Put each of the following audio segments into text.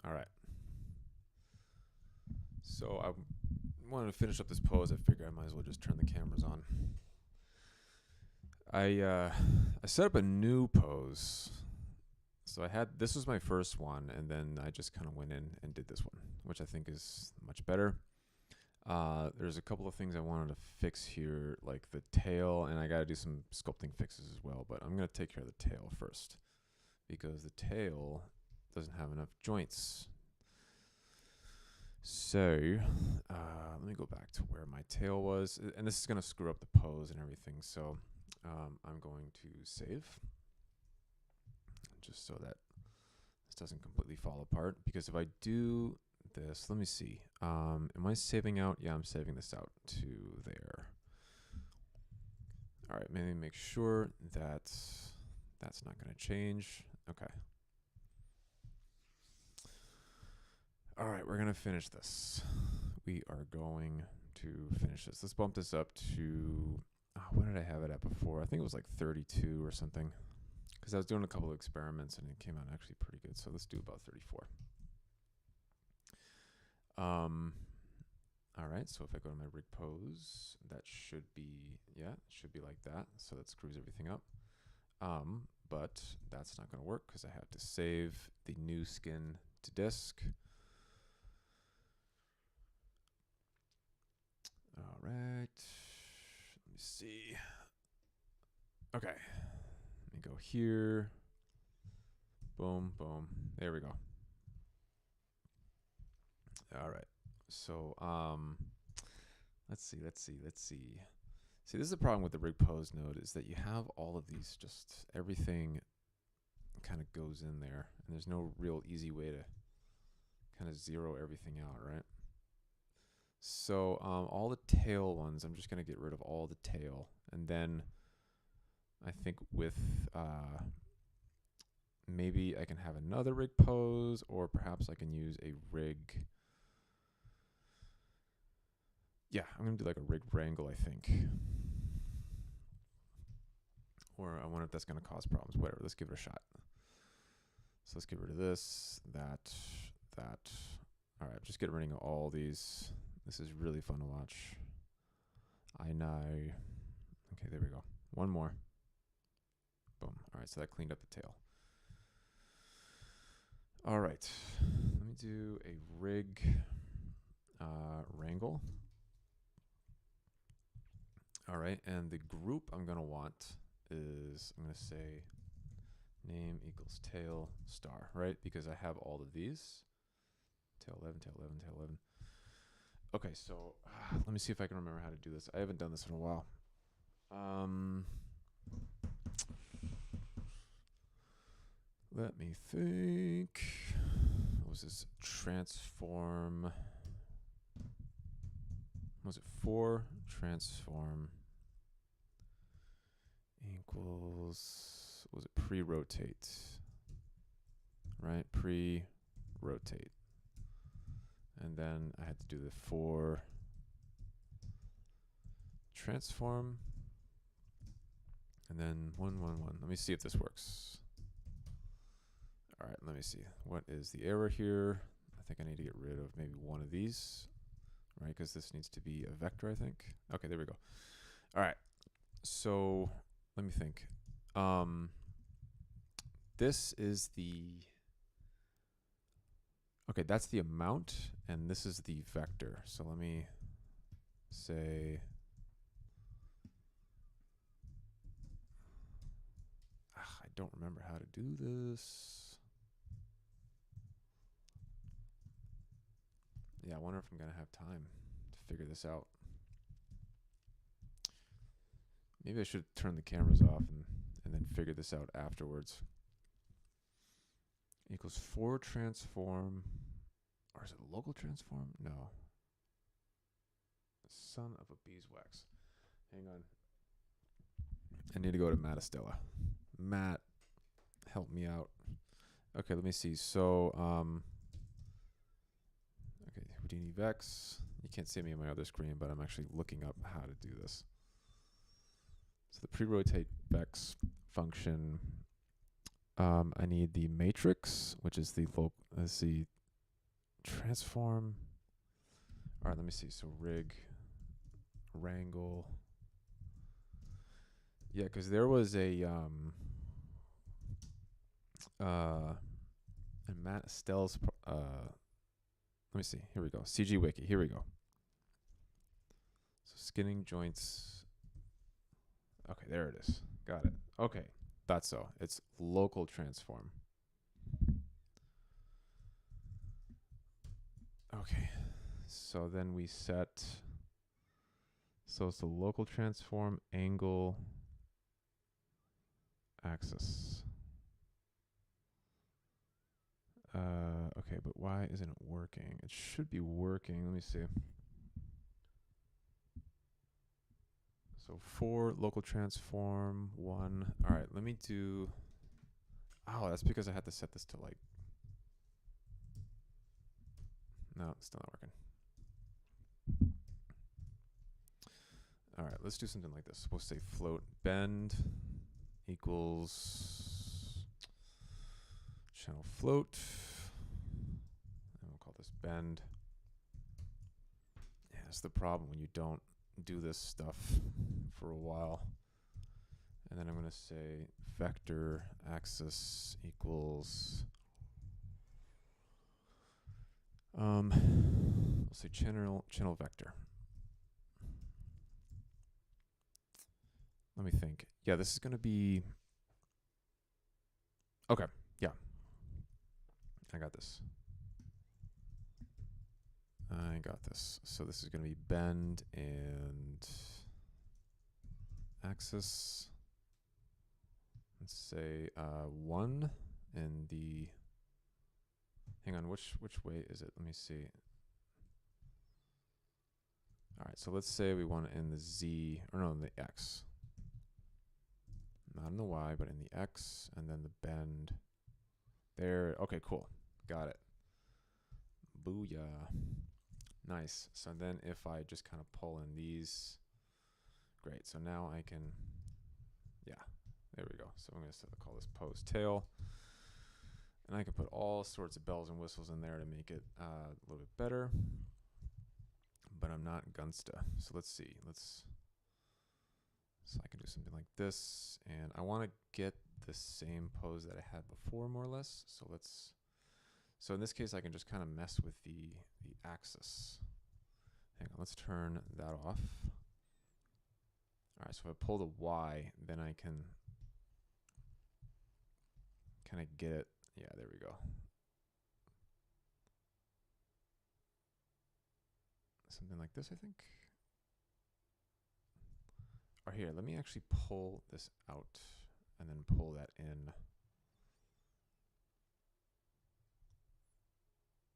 All right. So I wanted to finish up this pose. I figured I might as well just turn the cameras on. I set up a new pose. So this was my first one, and then I just kind of went in and did this one, which I think is much better. There's a couple of things I wanted to fix here, like the tail, and I got to do some sculpting fixes as well, but I'm going to take care of the tail first because the tail doesn't have enough joints. So let me go back to where my tail was, and this is going to screw up the pose and everything, so I'm going to save just so that this doesn't completely fall apart, because if I do this, let me see, am I saving out? Yeah, I'm saving this out to there. All right, maybe make sure that that's not going to change. Okay. All right, we're going to finish this. We are going to finish this. Let's bump this up to, what did I have it at before? I think it was like 32 or something, because I was doing a couple of experiments and it came out actually pretty good. So let's do about 34. All right, so if I go to my rig pose, that should be, yeah, it should be like that. So that screws everything up. But that's not going to work because I have to save the new skin to disk. All right, let me see. Okay, let me go here. Boom, boom. There we go. All right. So, let's see. See, this is the problem with the rig pose node, is that you have all of these, just everything kind of goes in there, and there's no real easy way to kind of zero everything out, right? So all the tail ones, I'm just going to get rid of all the tail, and then I think with maybe I can have another rig pose, or perhaps I can use a rig. Yeah, I'm going to do like a rig wrangle, I think. Or I wonder if that's going to cause problems. Whatever, let's give it a shot. So let's get rid of this, that. All right, just get rid of all these. This is really fun to watch. I know. Okay, there we go. One more. Boom. All right, so that cleaned up the tail. All right, let me do a rig wrangle. All right, and the group I'm going to want is, I'm going to say name equals tail star, right? Because I have all of these. Tail 11, tail 11, tail 11. Okay, so let me see if I can remember how to do this. I haven't done this in a while. Let me think. What was this? Transform. Was it 4 transform equals, was it pre-rotate? Right, pre-rotate. And then I had to do the 4 transform, and then 1, 1, 1. Let me see if this works. All right, let me see. What is the error here? I think I need to get rid of maybe one of these, right? Because this needs to be a vector, I think. Okay, there we go. All right, so let me think. This is the, okay, that's the amount, and this is the vector. So let me say, I don't remember how to do this. Yeah, I wonder if I'm going to have time to figure this out. Maybe I should turn the cameras off and then figure this out afterwards. Equals 4 transform, or is it local transform? No. Son of a beeswax. Hang on. I need to go to Matt Estella. Matt, help me out. Okay, let me see. So, okay, Houdini Vex. You can't see me on my other screen, but I'm actually looking up how to do this. So the pre-rotate Vex function, I need the matrix, which is the transform. All right, let me see. So rig, wrangle. Yeah, because there was a and Matt Estelle's let me see. Here we go. CG Wiki. Here we go. So skinning joints. Okay, there it is. Got it. Okay, that's so. It's local transform. Okay, so then we set. So it's the local transform angle axis. Okay, but why isn't it working? It should be working. Let me see. So 4 local transform 1. All right, let me do. Oh, that's because I had to set this to like. No, it's still not working. All right, let's do something like this. We'll say float bend equals channel float. And we'll call this bend. Yeah, that's the problem when you don't do this stuff for a while. And then I'm going to say vector axis equals we'll say channel vector. Let me think. Yeah, this is going to be okay. Yeah, I got this. I got this. So this is going to be bend and axis. Let's say 1 in the. Hang on, which way is it? Let me see. All right, so let's say we want it in the Z, or no, in the X. Not in the Y, but in the X, and then the bend. There. Okay, cool. Got it. Booyah. Nice. So then if I just kind of pull in these, great. So now I can, yeah, there we go. So I'm going to call this pose tail. And I can put all sorts of bells and whistles in there to make it a little bit better. But I'm not Gunsta. So let's see. So I can do something like this. And I want to get the same pose that I had before, more or less. So in this case, I can just kind of mess with the axis. Hang on, let's turn that off. All right, so if I pull the Y, then I can kind of get it. Yeah, there we go. Something like this, I think. Or here, let me actually pull this out and then pull that in.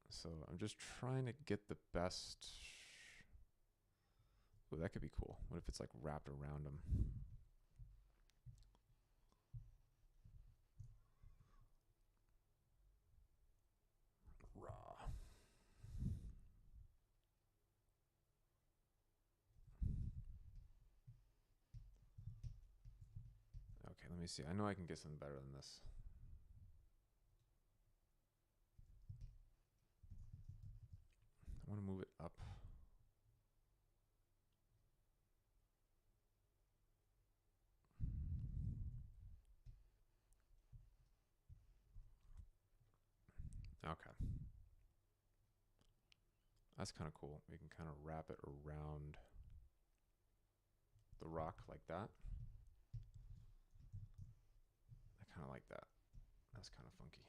So I'm just trying to get the best. Ooh, that could be cool. What if it's like wrapped around them? Raw. Okay, let me see. I know I can get something better than this. I want to move it up. Okay. That's kind of cool. We can kind of wrap it around the rock like that. I kind of like that. That's kind of funky.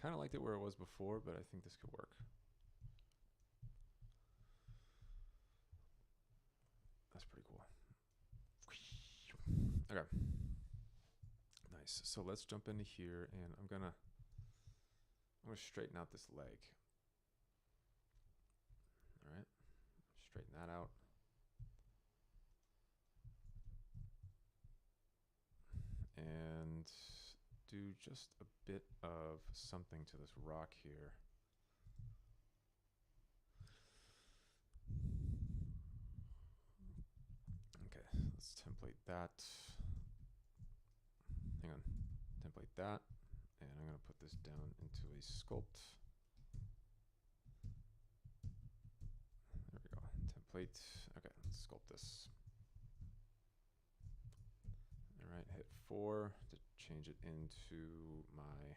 Kind of liked it where it was before, but I think this could work. That's pretty cool. Okay. Nice. So let's jump into here, and I'm gonna straighten out this leg. All right. Straighten that out. And do just a bit of something to this rock here. Okay, let's template that. Hang on. Template that. And I'm going to put this down into a sculpt. There we go. Template. Okay, let's sculpt this. All right, hit 4 to change it into my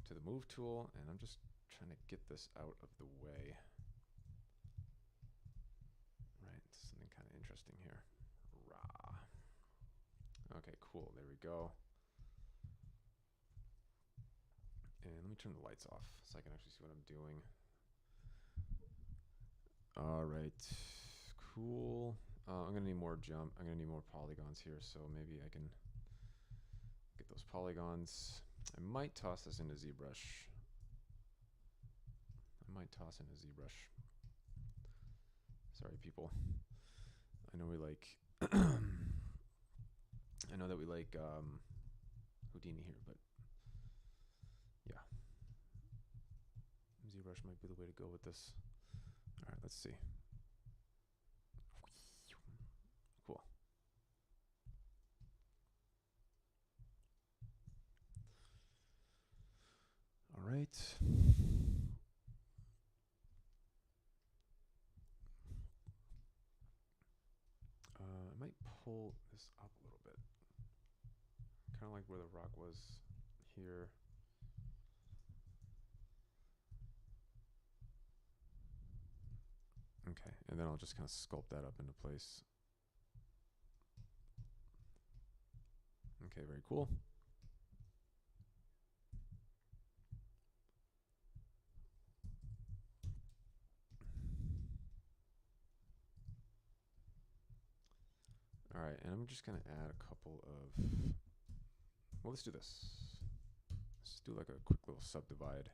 to the move tool, and I'm just trying to get this out of the way. Right, something kind of interesting here. Rah. Okay, cool. There we go. And let me turn the lights off so I can actually see what I'm doing. All right, cool. I'm gonna need more jump. I'm gonna need more polygons here, so maybe I can get those polygons. I might toss this into ZBrush. Sorry, people. I know we like. I know that we like Houdini here, but yeah, ZBrush might be the way to go with this. All right, let's see. Cool. All right. I might pull this up a little bit. Kind of like where the rock was here. Okay, and then I'll just kind of sculpt that up into place. Okay, very cool. All right, and I'm just gonna add a couple of, well, let's do this. Let's do like a quick little subdivide.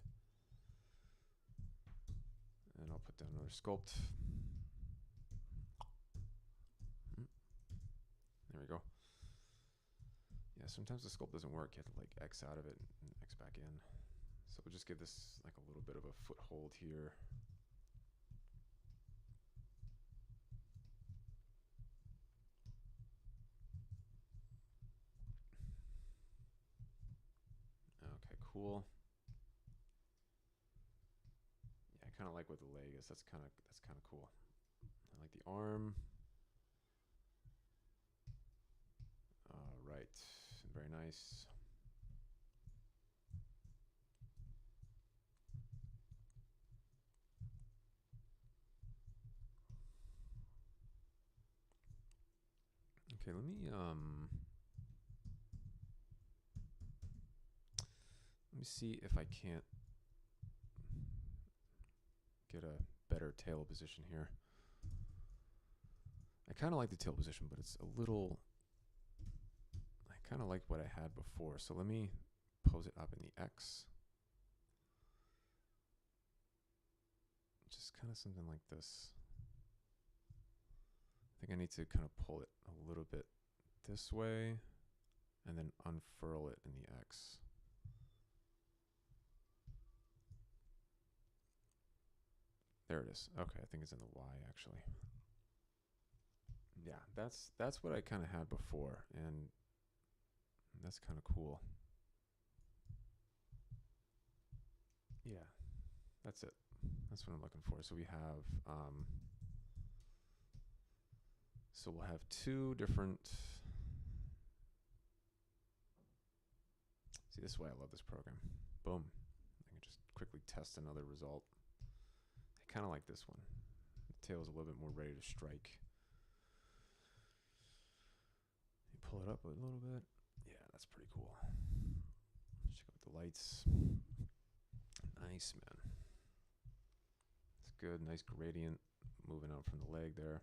And I'll put down another sculpt. There we go. Yeah, sometimes the sculpt doesn't work. You have to like X out of it and X back in. So we'll just give this like a little bit of a foothold here. Okay, cool. Yeah, I kind of like what the leg is. That's kind of cool. I like the arm. All right, very nice. Okay, let me see if I can't get a better tail position here. I kind of like the tail position, but it's a little, I kind of like what I had before. So let me pose it up in the X. Just kind of something like this. I think I need to kind of pull it a little bit this way and then unfurl it in the X. There it is. Okay, I think it's in the Y actually. Yeah, that's what I kind of had before, and that's kind of cool. Yeah, that's it. That's what I'm looking for. So we have, so we'll have two different. See, this is why I love this program. Boom. I can just quickly test another result. I kind of like this one. The tail is a little bit more ready to strike. You pull it up a little bit. Yeah, that's pretty cool. Check out the lights. Nice, man. It's good. Nice gradient moving out from the leg there.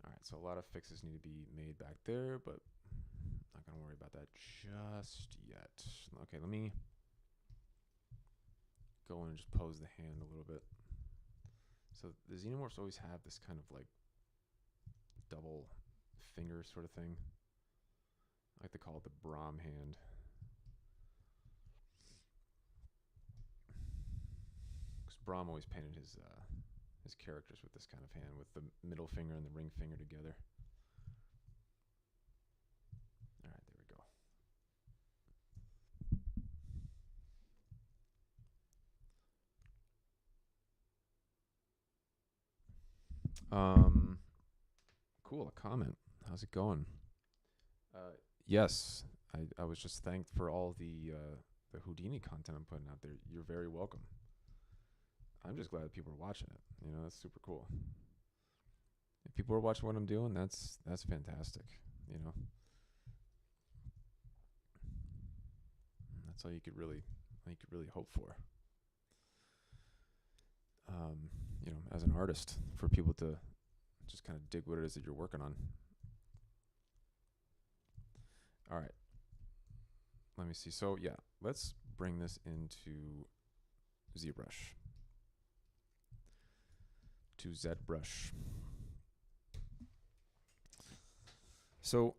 All right, so a lot of fixes need to be made back there, but not going to worry about that just yet. Okay, let me go in and just pose the hand a little bit. So the Xenomorphs always have this kind of like double finger sort of thing. I like to call it the Brahm hand. Because Brahm always painted his characters with this kind of hand, with the middle finger and the ring finger together. Cool. A comment. How's it going? Yes, I was just thanked for all the Houdini content I'm putting out there. You're very welcome. I'm just glad that people are watching it. You know, that's super cool. If people are watching what I'm doing, that's fantastic. You know, that's all you could really hope for. You know, as an artist, for people to just kind of dig what it is that you're working on. All right, let me see. So yeah, let's bring this into ZBrush. To ZBrush. So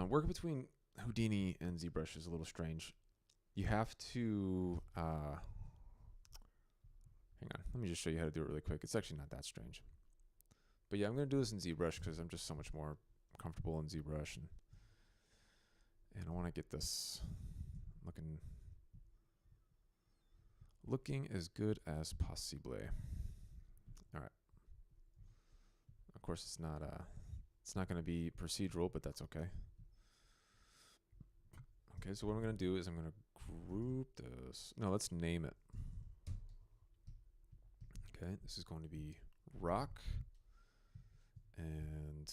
working between Houdini and ZBrush is a little strange. You have to hang on. Let me just show you how to do it really quick. It's actually not that strange. But yeah, I'm going to do this in ZBrush because I'm just so much more comfortable in ZBrush, and I want to get this looking as good as possible. All right. Of course, it's not going to be procedural, but that's okay. Okay, so what I'm going to do is I'm going to group this. No, let's name it. Okay, this is going to be rock. And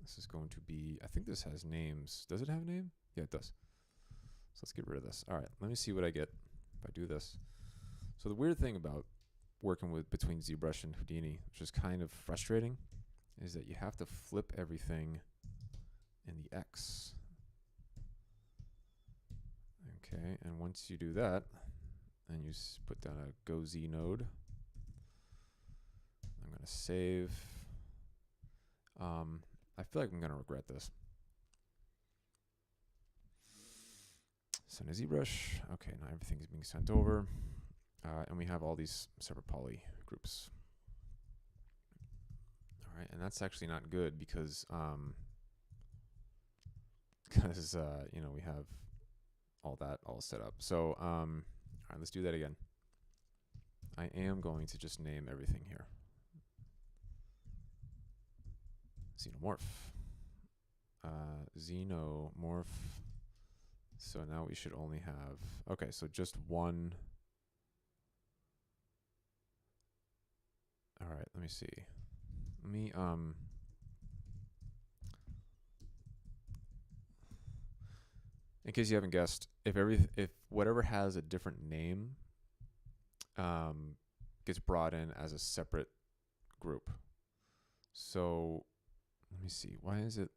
this is going to be, I think this has names. Does it have a name? Yeah, it does. So let's get rid of this. All right, let me see what I get if I do this. So the weird thing about working with between ZBrush and Houdini, which is kind of frustrating, is that you have to flip everything in the X. Okay, and once you do that, and you put down a Go Z node, I'm going to save. I feel like I'm going to regret this. Send a ZBrush. Okay, now everything is being sent over. And we have all these separate poly groups. All right, and that's actually not good because you know, we have all that all set up. So all right, let's do that again. I am going to just name everything here. Xenomorph. Xenomorph. So now we should only have, okay, so just one. All right, let me see. Let me, in case you haven't guessed, if whatever has a different name, gets brought in as a separate group. So let me see. Why is it?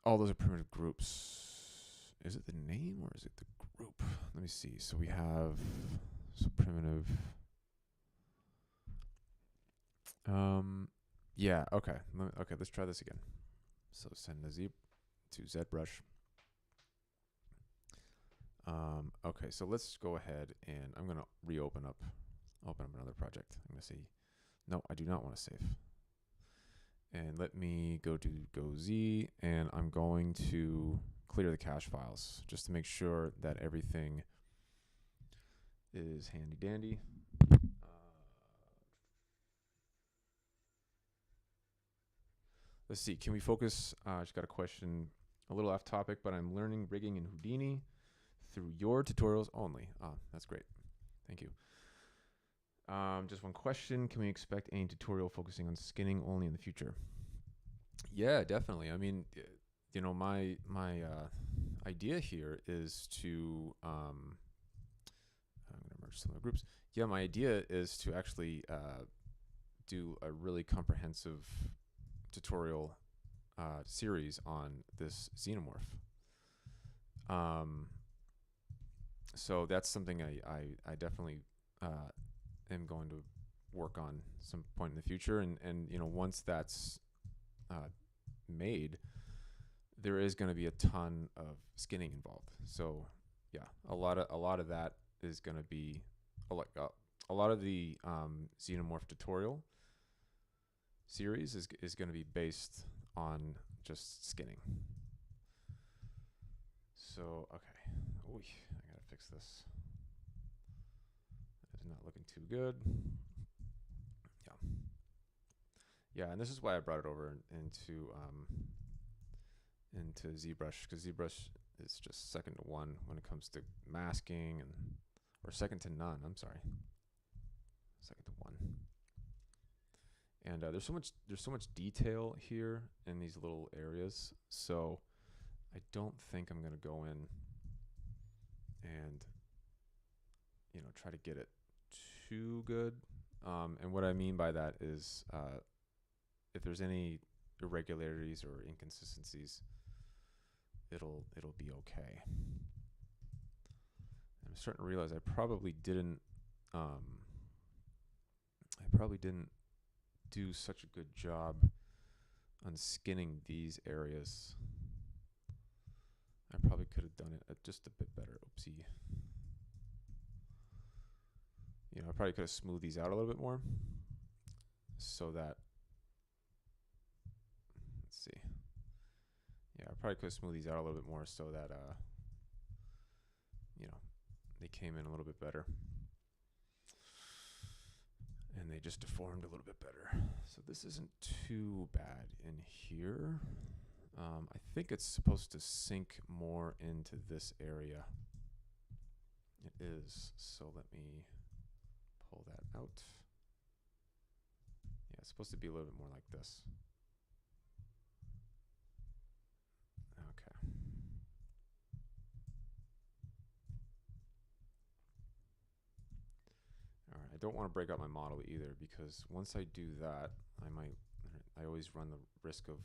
All those are primitive groups. Is it the name or is it the group? Let me see. So we have primitive. Yeah. Okay. Okay. Let's try this again. So send a Z to ZBrush. Okay. So let's go ahead and I'm gonna open up another project. I'm gonna see. No, I do not want to save. And let me go to Go Z, and I'm going to clear the cache files just to make sure that everything is handy dandy. Let's see. Can we focus? I just got a question, a little off topic, but I'm learning rigging in Houdini through your tutorials only. That's great. Thank you. Just one question. Can we expect any tutorial focusing on skinning only in the future? Yeah, definitely. I mean, you know, my idea here is to I'm gonna merge some of the groups. Yeah, my idea is to actually do a really comprehensive tutorial series on this Xenomorph. So that's something I definitely am going to work on some point in the future, and you know, once that's made, there is going to be a ton of skinning involved. So yeah, a lot of that is going to be a lot of the Xenomorph tutorial series is going to be based on just skinning. So okay, ooh, I gotta fix this. That is not looking too good. Yeah, and this is why I brought it over into ZBrush, because ZBrush is just second to one when it comes to masking, or second to none. I'm sorry, second to one. And there's so much detail here in these little areas, so I don't think I'm gonna go in and try to get it too good. And what I mean by that is if there's any irregularities or inconsistencies, it'll be okay. I'm starting to realize I probably didn't do such a good job on skinning these areas. I probably could have done it just a bit better. Oopsie. I probably could have smoothed these out a little bit more so that, let's see. Yeah, I probably could have smoothed these out a little bit more so that, they came in a little bit better. And they just deformed a little bit better. So this isn't too bad in here. I think it's supposed to sink more into this area. It is. So let me pull that out. Yeah, it's supposed to be a little bit more like this. Okay. All right, I don't want to break out my model either, because once I do that, I always run the risk of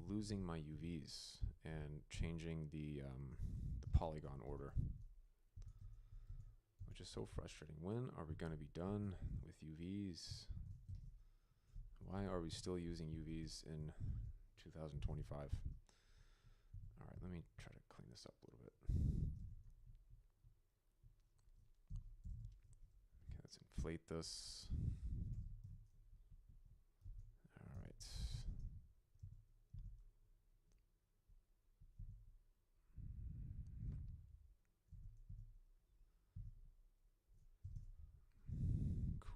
losing my UVs and changing the polygon order, which is so frustrating. When are we going to be done with UVs? Why are we still using UVs in 2025? All right, let me try to clean this up a little bit. Okay, let's inflate this. All right.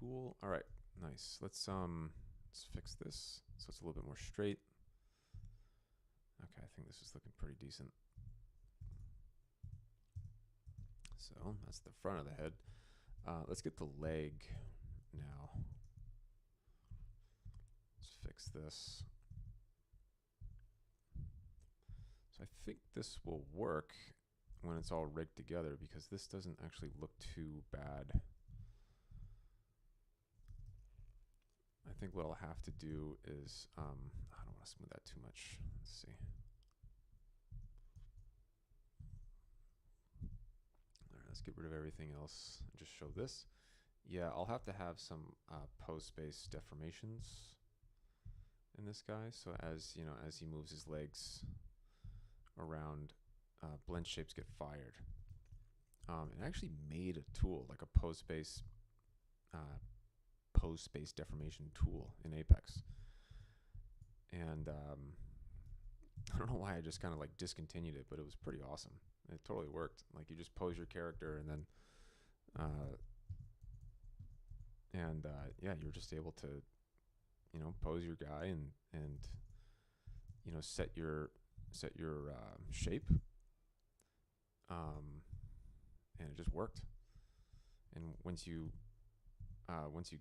Cool. All right, nice. Let's fix this so it's a little bit more straight. Okay, I think this is looking pretty decent. So that's the front of the head. Let's get the leg now. Let's fix this. So I think this will work when it's all rigged together, because this doesn't actually look too bad. I think what I'll have to do is, I don't want to smooth that too much. Let's see. All right, let's get rid of everything else and just show this. Yeah, I'll have to have some pose-space deformations in this guy. So as he moves his legs around, blend shapes get fired. And I actually made a tool, like a pose-space deformation tool in Apex. And I don't know why I just kind of like discontinued it, but it was pretty awesome. It totally worked. Like, you just pose your character, and then yeah, you're just able to pose your guy and set your shape, and it just worked. And once you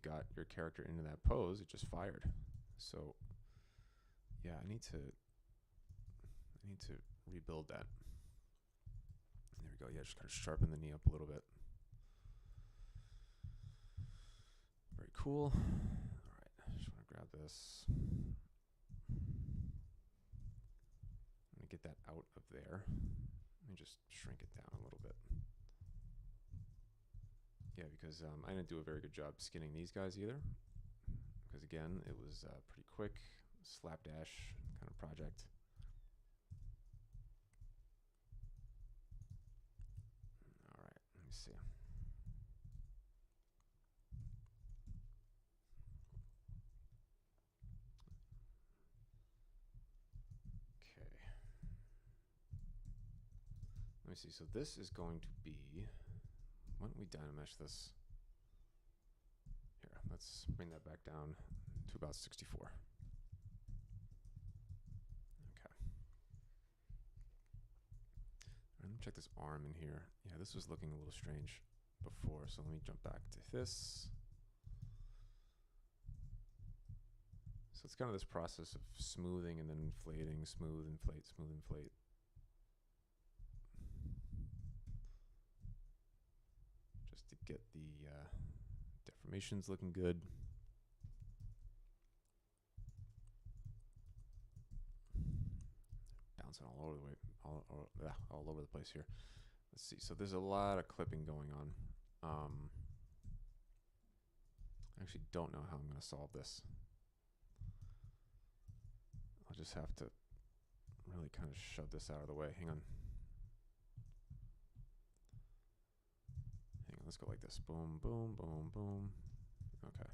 got your character into that pose, it just fired. So yeah, I need to rebuild that. There we go. Yeah, just kind of sharpen the knee up a little bit. Very cool. All right, I just want to grab this. I'm gonna get that out of there. Let me just shrink it down a little bit. Yeah, because I didn't do a very good job skinning these guys either. Because again, it was pretty quick, slapdash kind of project. All right, let me see. Okay. Let me see. So this is going to be, why don't we dynamesh this? Here, let's bring that back down to about 64. Okay. Let me check this arm in here. Yeah, this was looking a little strange before, so let me jump back to this. So it's kind of this process of smoothing and then inflating, smooth, inflate, smooth, inflate. Just to get the deformations looking good. Bouncing all over the way, all over the place here. Let's see. So there's a lot of clipping going on. I actually don't know how I'm going to solve this. I'll just have to really kind of shove this out of the way. Hang on. Let's go like this. Boom, boom, boom, boom. Okay.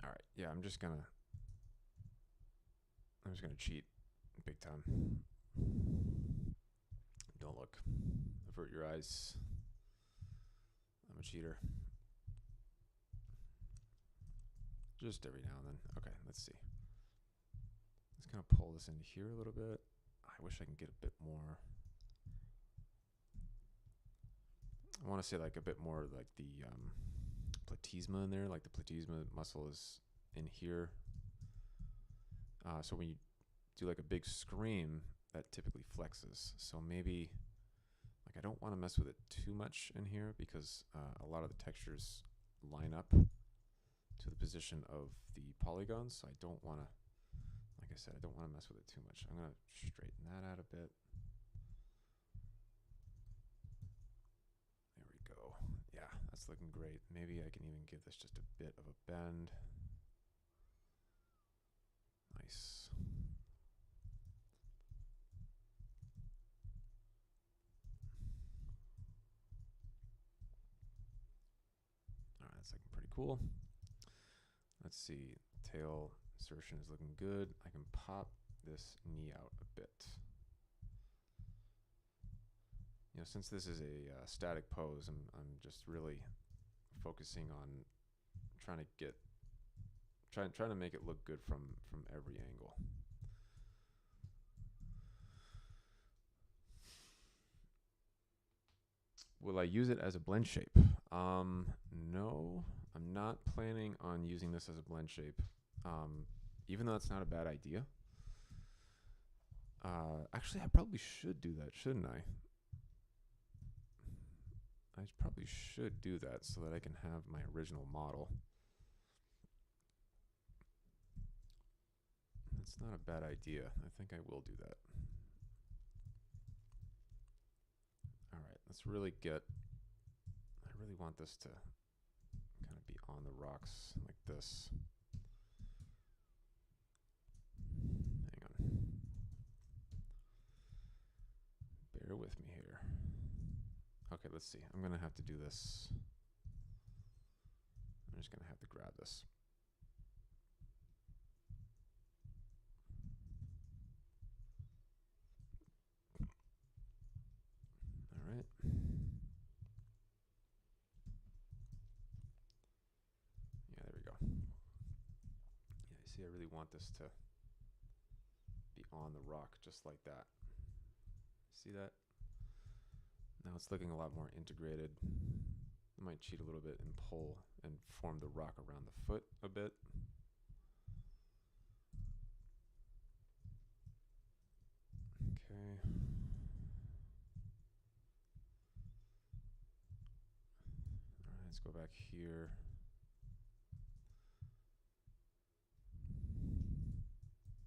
All right. Yeah, I'm just gonna cheat big time. Don't look. Avert your eyes. I'm a cheater. Just every now and then. Okay, let's see. Let's kind of pull this into here a little bit. I wish I can get a bit more. I want to say like a bit more like the platysma in there. Like the platysma muscle is in here. So when you do like a big scream, that typically flexes. So maybe like I don't want to mess with it too much in here because a lot of the textures line up to the position of the polygons. So I don't want to, like I said, I don't want to mess with it too much. I'm going to straighten that out a bit. There we go. Yeah, that's looking great. Maybe I can even give this just a bit of a bend. Nice. All right, that's looking pretty cool. Let's see. Tail insertion is looking good. I can pop this knee out a bit. You know, since this is a static pose, I'm just really focusing on trying to make it look good from every angle. Will I use it as a blend shape? No, I'm not planning on using this as a blend shape. Even though that's not a bad idea. Actually, I probably should do that, shouldn't I? I probably should do that so that I can have my original model. That's not a bad idea. I think I will do that. All right, let's really get, I really want this to kind of be on the rocks like this. Hang on. Bear with me here. Okay, let's see. I'm going to have to do this. I'm just going to have to grab this. All right. Yeah, there we go. Yeah, you see, I really want this to be on the rock just like that. See that? Now it's looking a lot more integrated. I might cheat a little bit and pull and form the rock around the foot a bit. Okay. All right, let's go back here.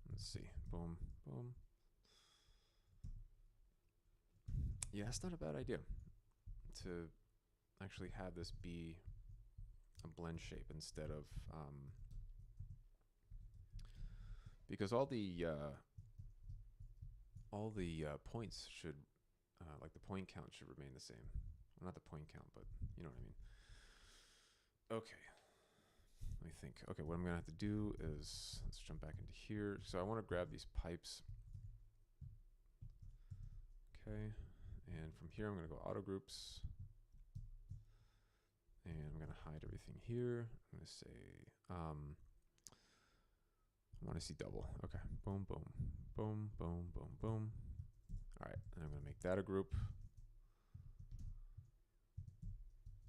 Let's see. Boom, boom. Yeah, it's not a bad idea to actually have this be a blend shape instead of because all the points should like the point count should remain the same. Well, not the point count, but you know what I mean. Okay. Let me think. Okay, what I'm gonna have to do is let's jump back into here. So I want to grab these pipes. Okay, And from here, I'm going to go auto groups. And I'm going to hide everything here. I'm going to say, I want to see double. Okay. Boom, boom, boom, boom, boom, boom. All right. And I'm going to make that a group.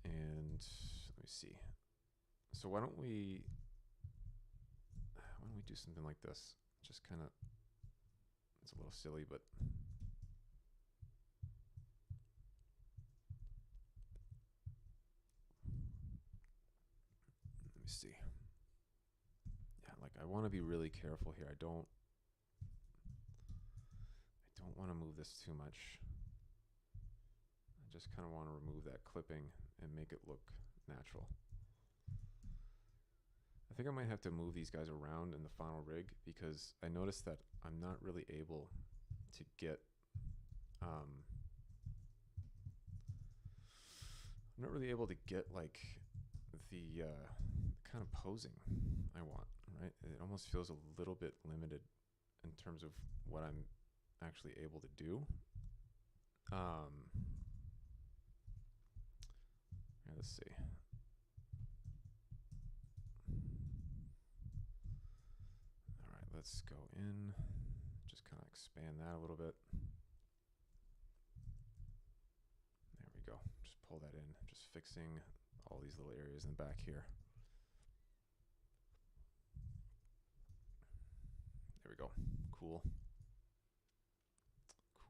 And let me see. So why don't we do something like this? Just kind of, it's a little silly, but let me see. Yeah, like I want to be really careful here. I don't want to move this too much. I just kind of want to remove that clipping and make it look natural. I think I might have to move these guys around in the final rig because I noticed that I'm not really able to get like the kind of posing I want, right? It almost feels a little bit limited in terms of what I'm actually able to do. Yeah, let's see. All right, let's go in, just kind of expand that a little bit. There we go. Just pull that in, just fixing all these little areas in the back here. There we go. Cool.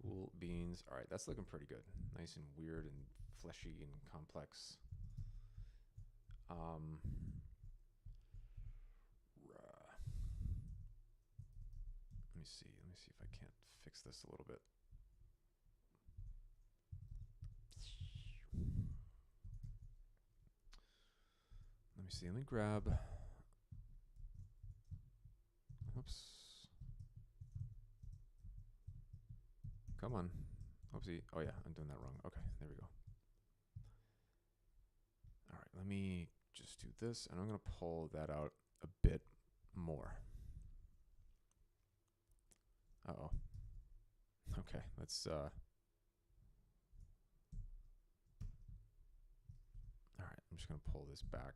Cool beans. All right, that's looking pretty good. Nice and weird and fleshy and complex. Let me see. Let me see if I can't fix this a little bit. Let me see. Let me grab. Oops. Come on. Oopsie. Oh, yeah. I'm doing that wrong. Okay. There we go. All right. Let me just do this. And I'm going to pull that out a bit more. Uh-oh. Okay. Let's... All right. I'm just going to pull this back.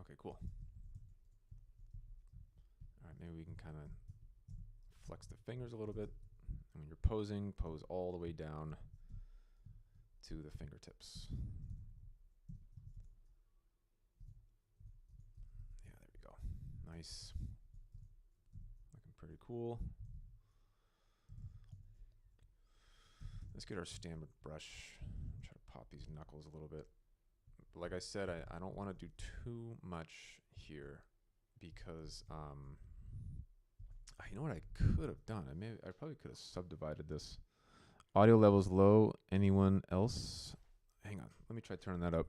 Okay, cool. All right, maybe we can kind of flex the fingers a little bit. And when you're posing, pose all the way down to the fingertips. Yeah, there we go. Nice. Looking pretty cool. Let's get our standard brush. Try to pop these knuckles a little bit. But like I said, I don't want to do too much here because you know what I could have done? I probably could have subdivided this. Audio levels low. Anyone else? Hang on. Let me try turning that up.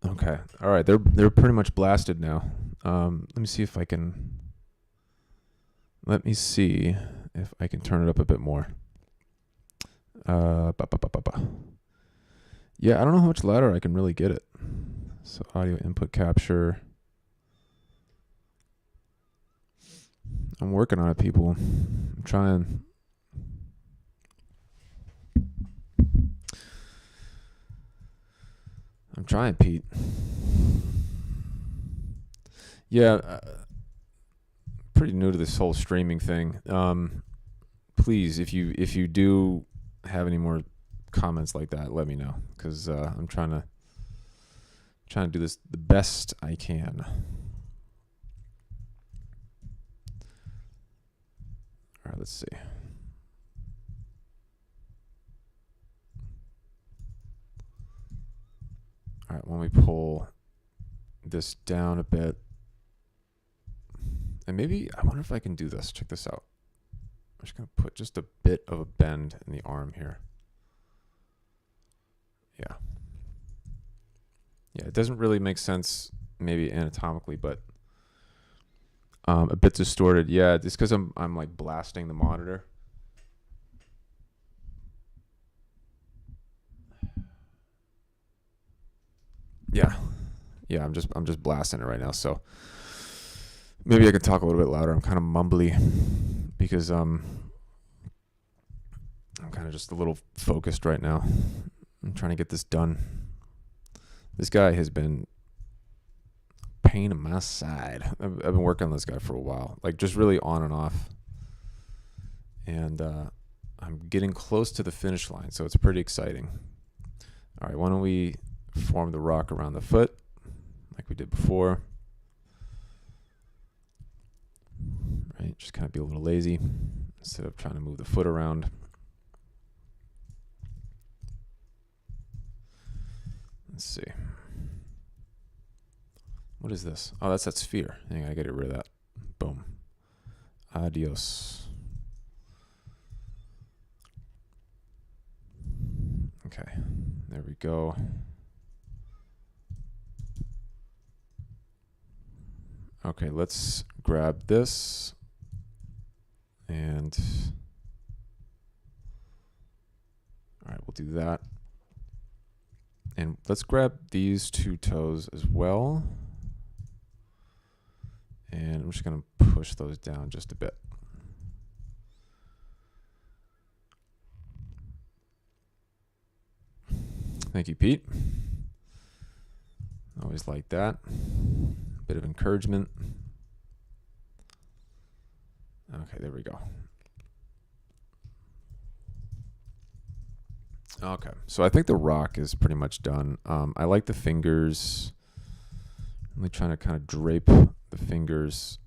Okay. All right. They're pretty much blasted now. Let me see if I can. Let me see if I can turn it up a bit more. Yeah, I don't know how much louder I can really get it. So audio input capture. I'm working on it, people. I'm trying. I'm trying, Pete. Yeah, pretty new to this whole streaming thing. Please, if you do have any more comments like that, let me know, because I'm trying to do this the best I can. All right, let's see. All right, when we pull this down a bit, and maybe I wonder if I can do this. Check this out. I'm just gonna put just a bit of a bend in the arm here. Yeah. Yeah, it doesn't really make sense maybe anatomically, but a bit distorted. Yeah, it's because I'm like blasting the monitor. yeah, yeah. I'm just blasting it right now. So maybe I could talk a little bit louder. I'm kind of mumbly because I'm kind of just a little focused right now. I'm trying to get this done. This guy has been a pain in my side. I've been working on this guy for a while, like just really on and off. And I'm getting close to the finish line, so it's pretty exciting. All right, why don't we form the rock around the foot like we did before. Right, just kind of be a little lazy instead of trying to move the foot around. Let's see. What is this? Oh, that's that sphere. I gotta get rid of that. Boom. Adios. Okay, there we go. Okay, let's grab this and all right, we'll do that. And let's grab these two toes as well. And I'm just going to push those down just a bit. Thank you, Pete. Always like that. Bit of encouragement. Okay, there we go. Okay, so I think the rock is pretty much done. I like the fingers. I'm really trying to kind of drape the fingers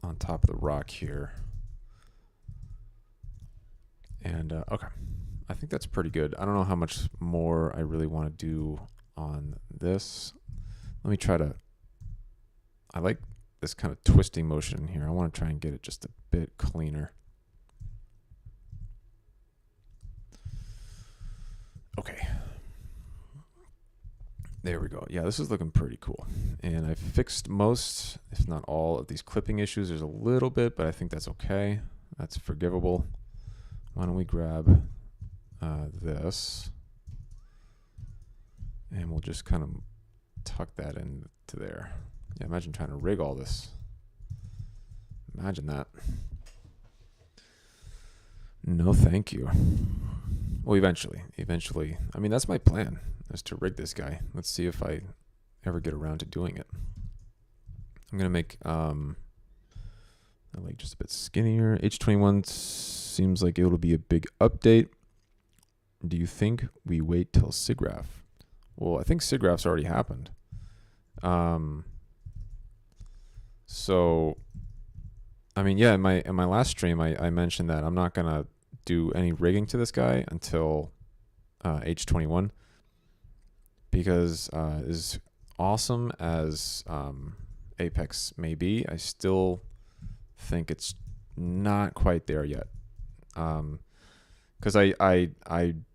on top of the rock here. And okay, I think that's pretty good. I don't know how much more I really want to do on this. Let me try to, I like this kind of twisting motion here. I want to try and get it just a bit cleaner. Okay. There we go. Yeah, this is looking pretty cool. And I've fixed most, if not all, of these clipping issues. There's a little bit, but I think that's okay. That's forgivable. Why don't we grab this, and we'll just kind of tuck that into there. Yeah, imagine trying to rig all this. Imagine that. No, thank you. Well, eventually. I mean, that's my plan, is to rig this guy. Let's see if I ever get around to doing it. I'm going to make I like just a bit skinnier. H21 seems like it'll be a big update. Do you think we wait till SIGGRAPH? Well, I think SIGGRAPH's already happened. So, I mean, yeah, in my last stream, I mentioned that I'm not going to do any rigging to this guy until H21, because as awesome as Apex may be, I still think it's not quite there yet. Because I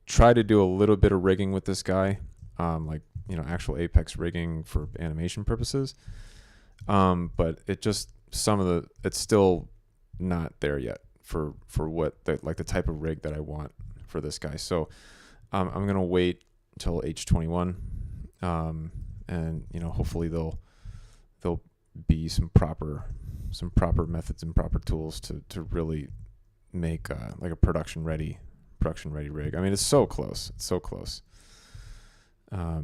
try to do a little bit of rigging with this guy, like, you know, actual Apex rigging for animation purposes. But it just, it's still not there yet for what the type of rig that I want for this guy. So I'm gonna wait until H21, and you know, hopefully there'll be some proper methods and proper tools to really make like a production ready rig. I mean, it's so close. I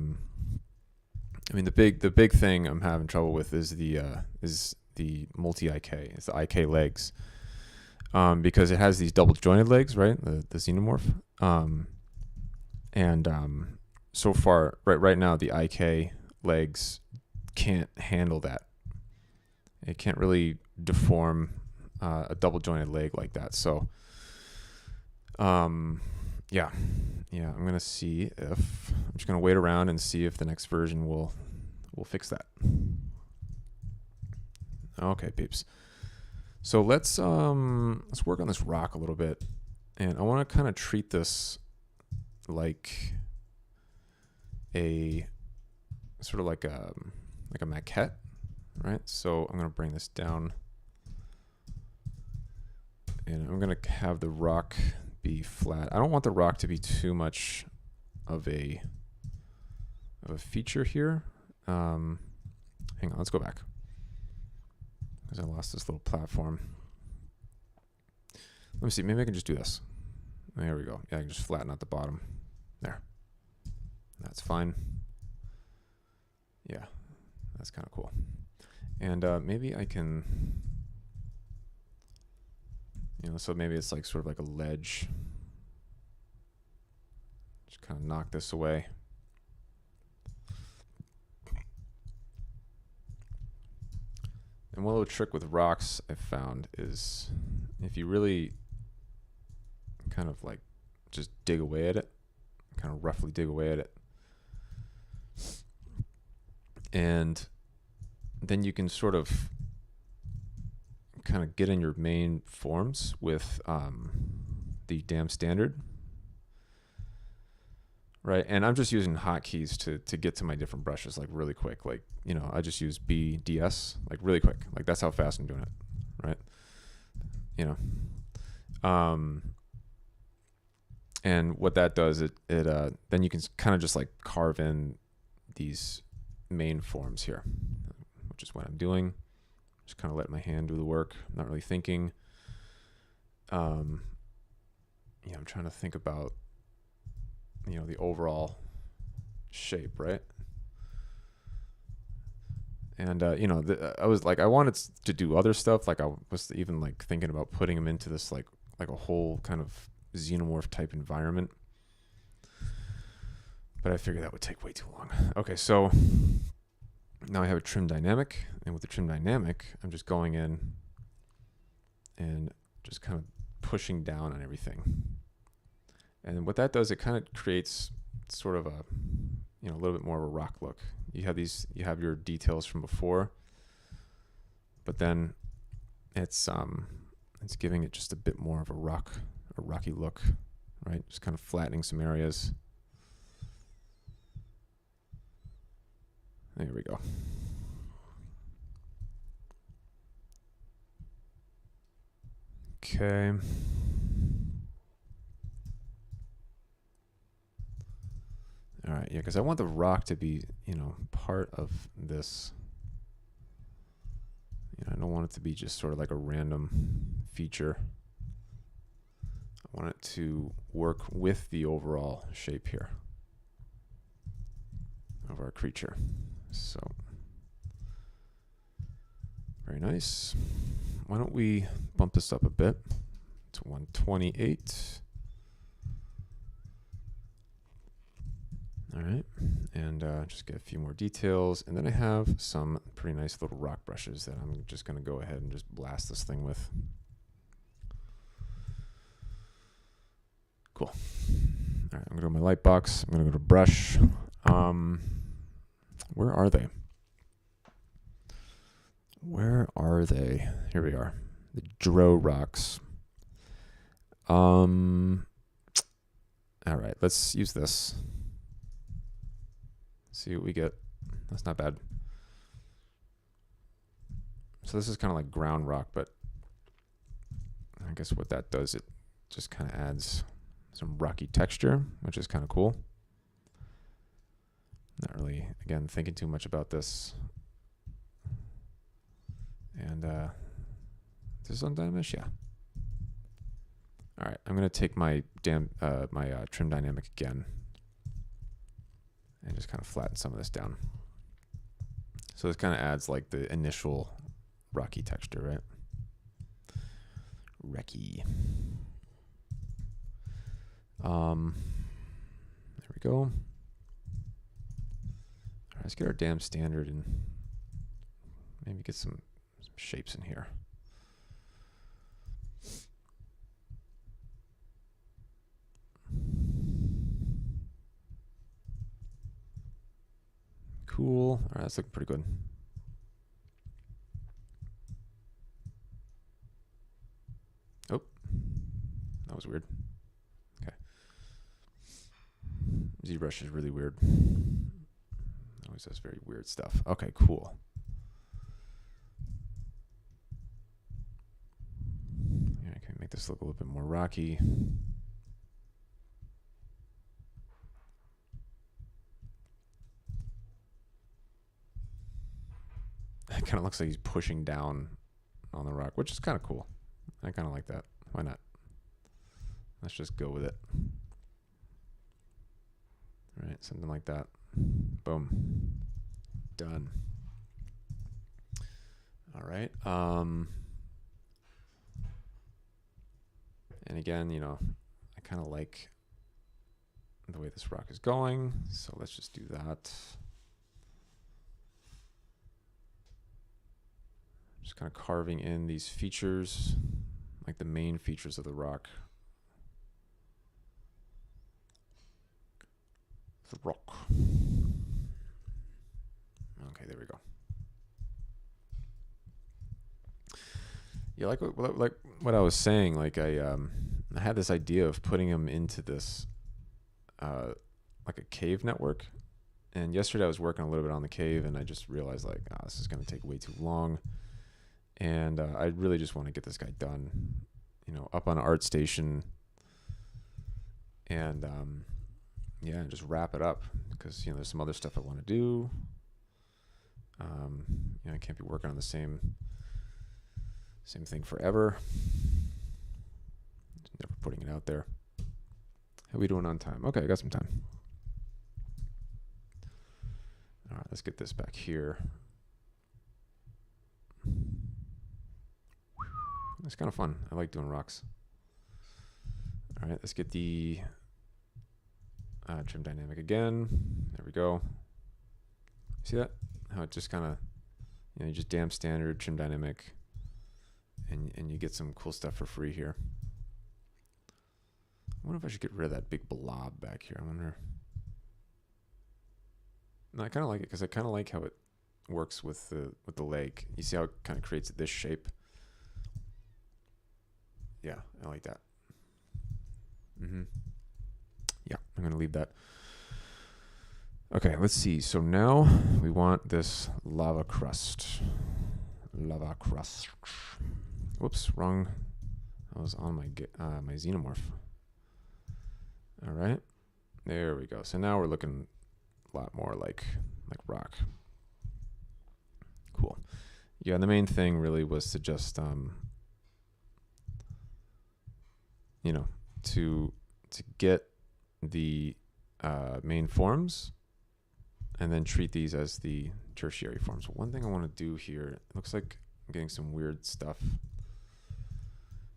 mean, the big thing I'm having trouble with is the multi IK. It's the IK legs, because it has these double jointed legs, right? The Xenomorph, and so far, right now, the IK legs can't handle that. It can't really deform a double jointed leg like that. So, yeah, I'm gonna see if I'm just gonna wait around and see if the next version will fix that. Okay, peeps. So let's work on this rock a little bit, and I want to kind of treat this like a sort of like a maquette, right? So I'm gonna bring this down, and I'm gonna have the rock be flat. I don't want the rock to be too much of a of a feature here. Hang on, let's go back, because I lost this little platform. Let me see, maybe I can just do this. There we go. Yeah, I can just flatten out the bottom. There. That's fine. Yeah, that's kind of cool. And maybe I can, so maybe it's like sort of like a ledge. Just kind of knock this away. And one little trick with rocks I've found is if you really kind of like just dig away at it, kind of roughly dig away at it, and then you can sort of kind of get in your main forms with the dam standard, right? And I'm just using hotkeys to get to my different brushes like really quick. Like, I just use BDS like really quick. Like that's how fast I'm doing it, right? And what that does, it then you can kind of just like carve in these main forms here, which is what I'm doing. Just kind of let my hand do the work. I'm not really thinking. I'm trying to think about, the overall shape, right? And, I was like, I wanted to do other stuff. Like I was even like thinking about putting them into this, like a whole kind of Xenomorph type environment, but I figured that would take way too long. Okay, so now I have a trim dynamic, and with the trim dynamic, I'm just going in and just kind of pushing down on everything. And what that does, it kind of creates sort of a, a little bit more of a rock look. You have your details from before, but then it's giving it just a bit more of a rocky look, right? Just kind of flattening some areas. There we go. Okay. All right, yeah, because I want the rock to be, part of this. I don't want it to be just sort of like a random feature. I want it to work with the overall shape here of our creature. So, very nice. Why don't we bump this up a bit to 128. All right, and just get a few more details. And then I have some pretty nice little rock brushes that I'm just going to go ahead and just blast this thing with. Cool. All right, I'm going to go to my light box. I'm going to go to brush. Where are they? Where are they? Here we are. The Dro rocks. All right, let's use this. See what we get. That's not bad. So this is kind of like ground rock, but I guess what that does, it just kind of adds some rocky texture, which is kind of cool. Not really, again, thinking too much about this. And is this on Dynamish? Yeah. All right, I'm going to take my trim dynamic again and just kind of flatten some of this down. So this kind of adds like the initial rocky texture, right? Rocky. There we go. All right, let's get our damn standard and maybe get some shapes in here. Cool. All right, that's looking pretty good. Oh, that was weird. Okay. ZBrush is really weird. Always does very weird stuff. Okay, cool. Yeah, I can make this look a little bit more rocky. it kind of looks like he's pushing down on the rock, which is kind of cool. I kind of like that. Why not? Let's just go with it. All right, something like that. Boom. Done. All right. And again, you know, I kind of like the way this rock is going, so let's just do that. Just kind of carving in these features, like the main features of the rock. The rock. Okay, there we go. Yeah, like what I was saying, like I had this idea of putting him into this like a cave network. And yesterday I was working a little bit on the cave, and I just realized like, this is going to take way too long. And I really just want to get this guy done, you know, up on ArtStation, and yeah, just wrap it up, because, you know, there's some other stuff I want to do. You know, I can't be working on the same thing forever. Just never putting it out there. How are we doing on time? Okay, I got some time. All right, let's get this back here. It's kind of fun. I like doing rocks. All right, let's get the trim dynamic again. There we go. See that? How it just kind of, you know, you just damp standard trim dynamic, and you get some cool stuff for free here. I wonder if I should get rid of that big blob back here. I wonder. No, I kind of like it, because I kind of like how it works with the leg. You see how it kind of creates this shape? Yeah, I like that. Yeah, I'm going to leave that. Okay, let's see. So now we want this lava crust. Lava crust. Whoops, wrong. I was on my my Xenomorph. All right, there we go. So now we're looking a lot more like rock. Cool. Yeah, the main thing really was to just you know, to get the main forms, and then treat these as the tertiary forms. One thing I want to do here, it looks like I'm getting some weird stuff.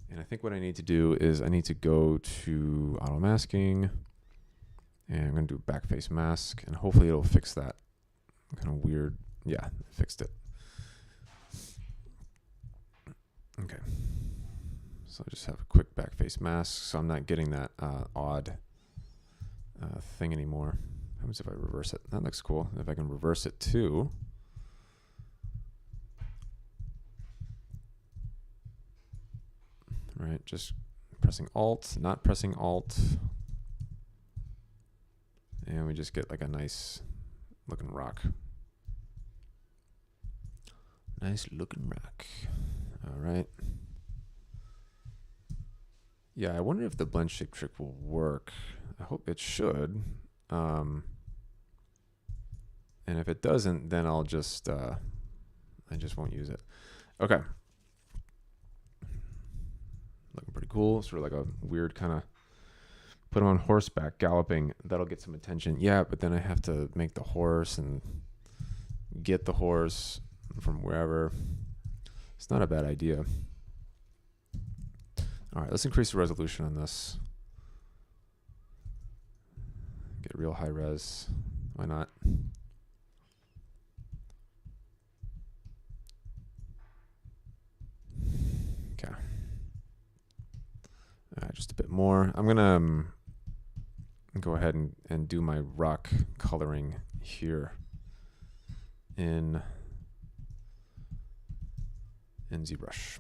And I think what I need to do is I need to go to auto masking, and I'm going to do back face mask, and hopefully it'll fix that kind of weird. Yeah, it fixed it. Okay. So I'll just have a quick back face mask, so I'm not getting that odd thing anymore. What happens if I reverse it? That looks cool. If I can reverse it too. All right, just pressing Alt, not pressing Alt. And we just get like a nice looking rock. Nice looking rock. All right. Yeah, I wonder if the blend shape trick will work. I hope it should. And if it doesn't, then I'll just, I just won't use it. Okay. Looking pretty cool. Sort of like a weird kind of, put him on horseback galloping. That'll get some attention. Yeah, but then I have to make the horse and get the horse from wherever. It's not a bad idea. All right, let's increase the resolution on this. Get real high res. Why not? Okay. Just a bit more. I'm going to go ahead and do my rock coloring here in ZBrush.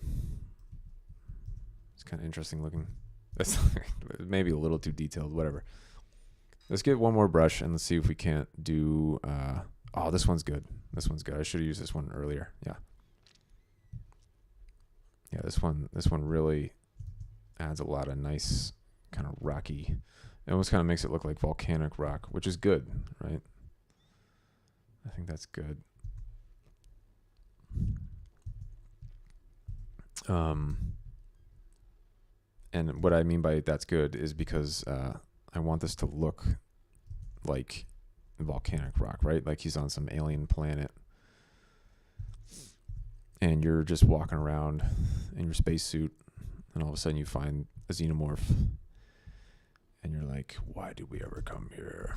It's kind of interesting looking. That's maybe a little too detailed, whatever. Let's get one more brush and let's see if we can't do, oh, this one's good. This one's good. I should have used this one earlier. Yeah. Yeah, this one really adds a lot of nice kind of rocky. It almost kind of makes it look like volcanic rock, which is good, right? I think that's good. And what I mean by that's good is because I want this to look like volcanic rock, right? Like he's on some alien planet. And you're just walking around in your spacesuit, and all of a sudden you find a xenomorph. And you're like, why did we ever come here?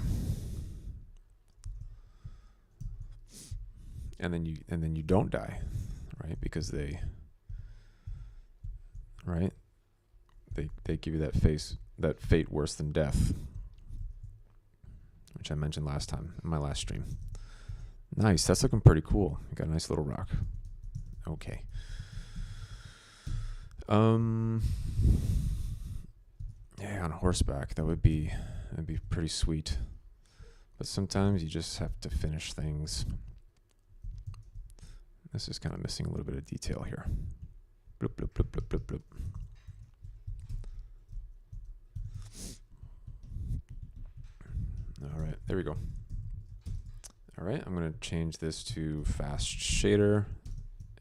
And then you don't die, right? Because they give you that fate worse than death, which I mentioned last time in my last stream. Nice, that's looking pretty cool. You got a nice little rock. Okay. Yeah, on horseback, that'd be pretty sweet. But sometimes you just have to finish things. This is kind of missing a little bit of detail here. Bloop, bloop, bloop, bloop, bloop, bloop. All right, there we go. All right, I'm going to change this to fast shader.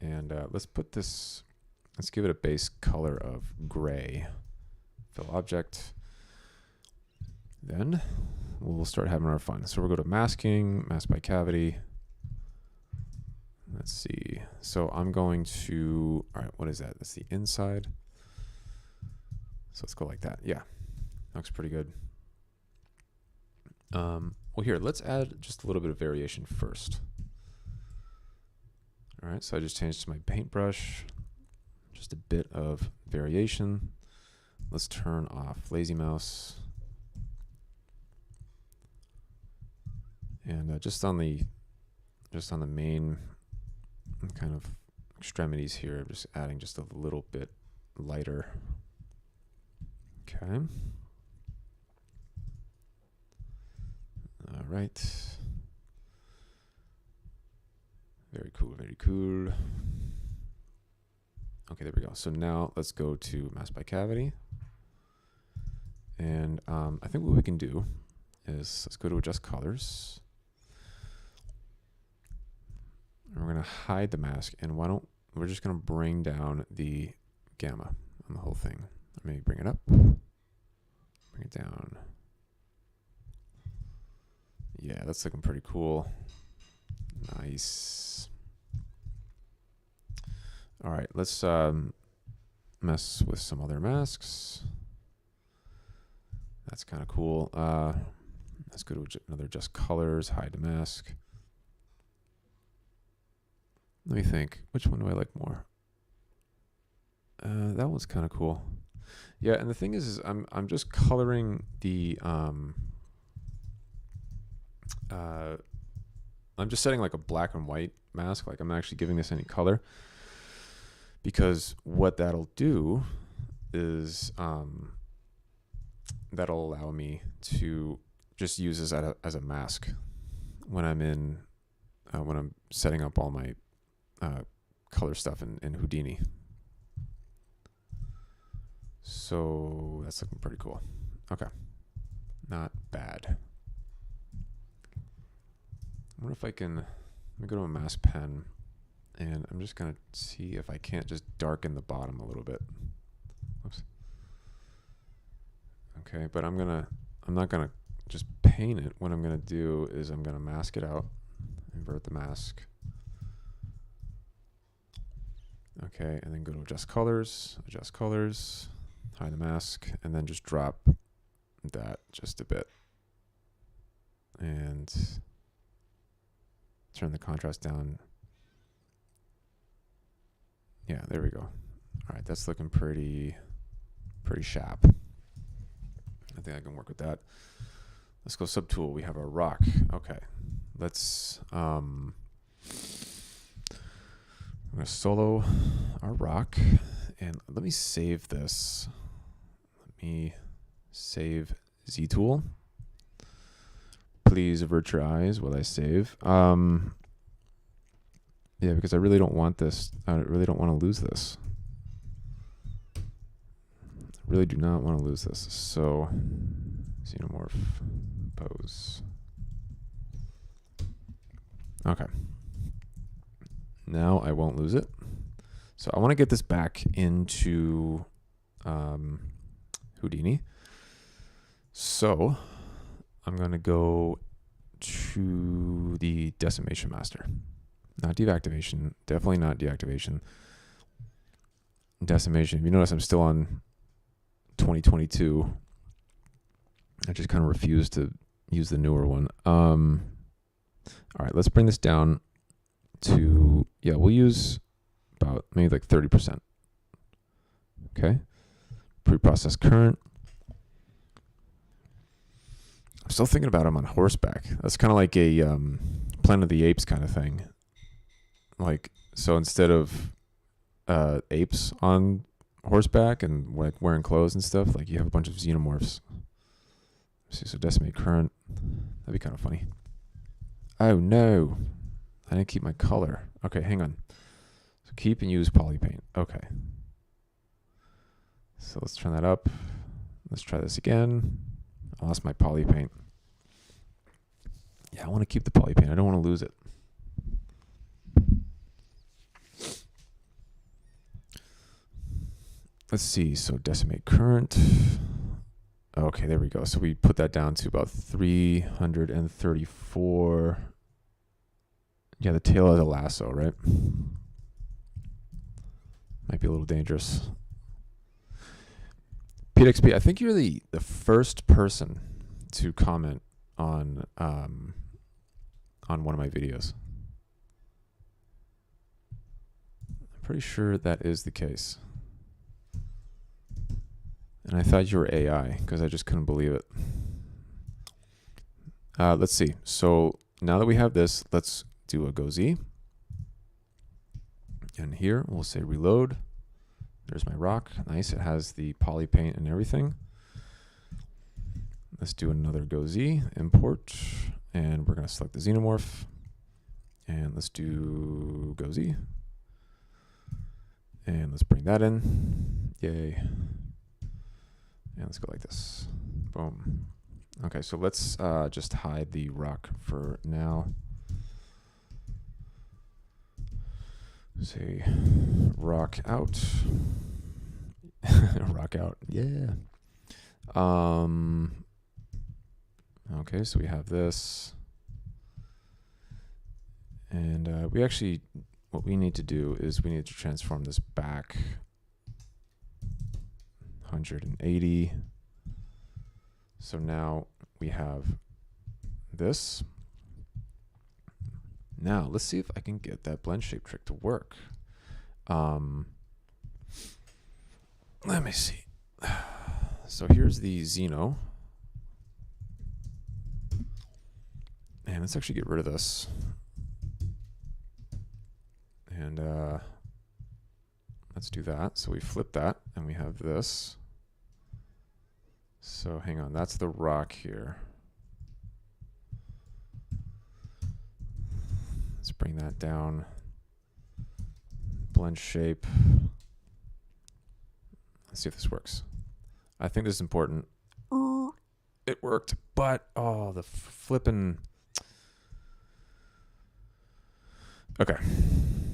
And let's give it a base color of gray. Fill object. Then we'll start having our fun. So we'll go to masking, mask by cavity. Let's see. So I'm going to, all right, what is that? That's the inside. So let's go like that. Yeah, looks pretty good. Well, here, let's add just a little bit of variation first. All right, so I just changed to my paintbrush, just a bit of variation. Let's turn off lazy mouse. And just on the main kind of extremities here, just adding just a little bit lighter. Okay. All right. Very cool, very cool. Okay, there we go. So now let's go to mask by cavity. And I think what we can do is let's go to adjust colors. And we're going to hide the mask. And we're just going to bring down the gamma on the whole thing. Maybe bring it up, bring it down. Yeah, that's looking pretty cool. Nice. All right, let's mess with some other masks. That's kind of cool. Let's go to another adjust colors, hide the mask. Let me think. Which one do I like more? That one's kind of cool. Yeah, and the thing is I'm just coloring the I'm just setting like a black and white mask. Like I'm not actually giving this any color, because what that'll do is that'll allow me to just use this as a mask when I'm setting up all my color stuff in Houdini. So that's looking pretty cool. Okay, not bad. I wonder if I can, let me go to a mask pen, and I'm just gonna see if I can't just darken the bottom a little bit. Oops. Okay, but I'm not gonna just paint it. What I'm gonna do is I'm gonna mask it out, invert the mask. Okay, and then go to adjust colors, hide the mask, and then just drop that just a bit. And turn the contrast down. Yeah, there we go. All right, that's looking pretty sharp. I think I can work with that. Let's go subtool. We have our rock. Okay, let's I'm gonna solo our rock, and let me save this. Let me save Z-tool. Please avert your eyes while I save. Yeah, because I really don't want this. I really don't want to lose this. I really do not want to lose this. So, Xenomorph pose. Okay. Now I won't lose it. So I want to get this back into Houdini. So I'm going to go to the decimation master. Not deactivation. Definitely not deactivation. Decimation. If you notice, I'm still on 2022. I just kind of refuse to use the newer one. All right, let's bring this down to, yeah, we'll use about maybe like 30%. Okay. Preprocessed current. I'm still thinking about him on horseback. That's kind of like a Planet of the Apes kind of thing. Like, so instead of apes on horseback and like wearing clothes and stuff, like you have a bunch of xenomorphs. See, so decimate current. That'd be kind of funny. Oh no, I didn't keep my color. Okay, hang on. So keep and use polypaint. Okay. So let's turn that up. Let's try this again. I lost my polypaint. Yeah, I want to keep the polypaint. I don't want to lose it. Let's see. So decimate current. Okay, there we go. So we put that down to about 334. Yeah, the tail of the lasso, right? Might be a little dangerous. PXP, I think you're the first person to comment on one of my videos. I'm pretty sure that is the case. And I thought you were AI because I just couldn't believe it. Let's see. So now that we have this, let's do a go Z. And here we'll say reload. There's my rock. Nice. It has the poly paint and everything. Let's do another go Z, import, and we're going to select the Xenomorph. And let's do go Z. And let's bring that in. Yay. And let's go like this. Boom. Okay, so let's just hide the rock for now. Say rock out. Rock out. Yeah. Okay, so we have this. And we actually, what we need to do is we need to transform this back 180. So now we have this. Now let's see if I can get that blend shape trick to work. Let me see. So here's the Xeno. And let's actually get rid of this. And let's do that. So we flip that and we have this. So hang on, that's the rock here. Let's bring that down. Blend shape. Let's see if this works. I think this is important. It worked, but oh, the flippin'. Okay,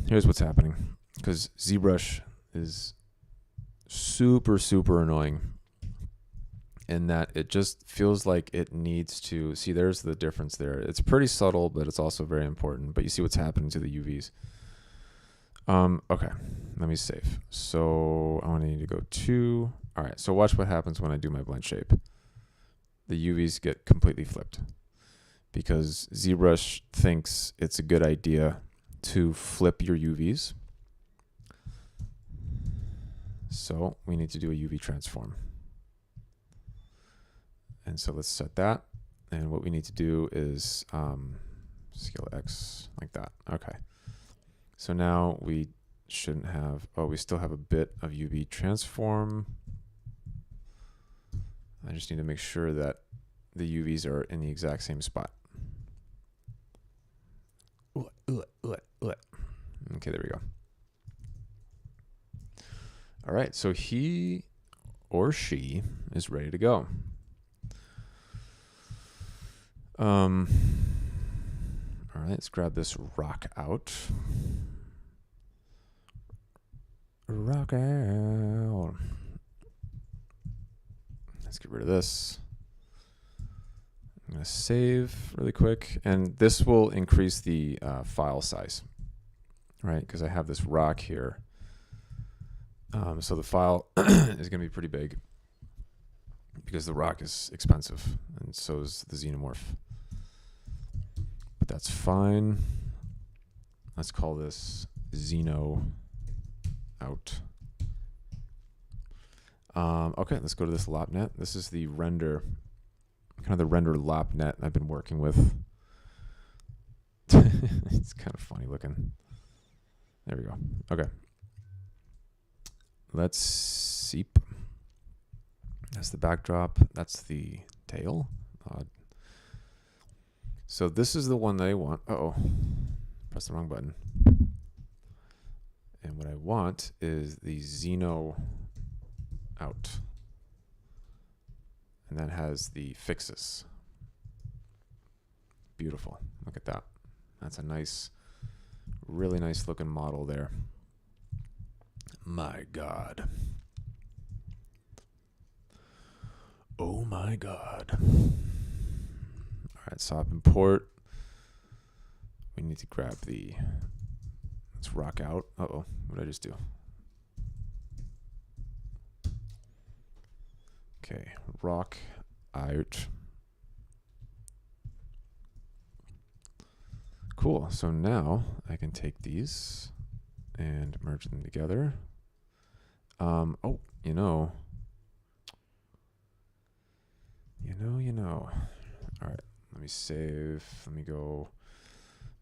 here's what's happening. Because ZBrush is super, super annoying in that it just feels like it needs to, see there's the difference there. It's pretty subtle, but it's also very important. But you see what's happening to the UVs. Okay, let me save. So I want to need to go 2. All right, so watch what happens when I do my blend shape. The UVs get completely flipped because ZBrush thinks it's a good idea to flip your UVs. So we need to do a UV transform. And so let's set that. And what we need to do is scale X like that. Okay. So now we shouldn't have, oh, we still have a bit of UV transform. I just need to make sure that the UVs are in the exact same spot. Okay, there we go. All right, so he or she is ready to go. All right, let's grab this rock out. Rock out. Let's get rid of this. I'm going to save really quick. And this will increase the file size, right? Because I have this rock here. So the file is going to be pretty big because the rock is expensive. And so is the Xenomorph. But that's fine. Let's call this Xeno out. Okay, let's go to this lopnet. This is the render, kind of the render lopnet I've been working with. It's kind of funny looking. There we go. Okay. Let's seep. That's the backdrop. That's the tail. So this is the one that I want. Uh-oh. Press the wrong button. And what I want is the Xeno out. And that has the fixes. Beautiful. Look at that. That's a nice, really nice looking model there. My God. Oh my God. All right, SOP import. We need to grab the, let's rock out. Uh-oh, what did I just do? Okay, rock out. Cool, so now I can take these and merge them together. Oh, you know. All right, let me save. Let me go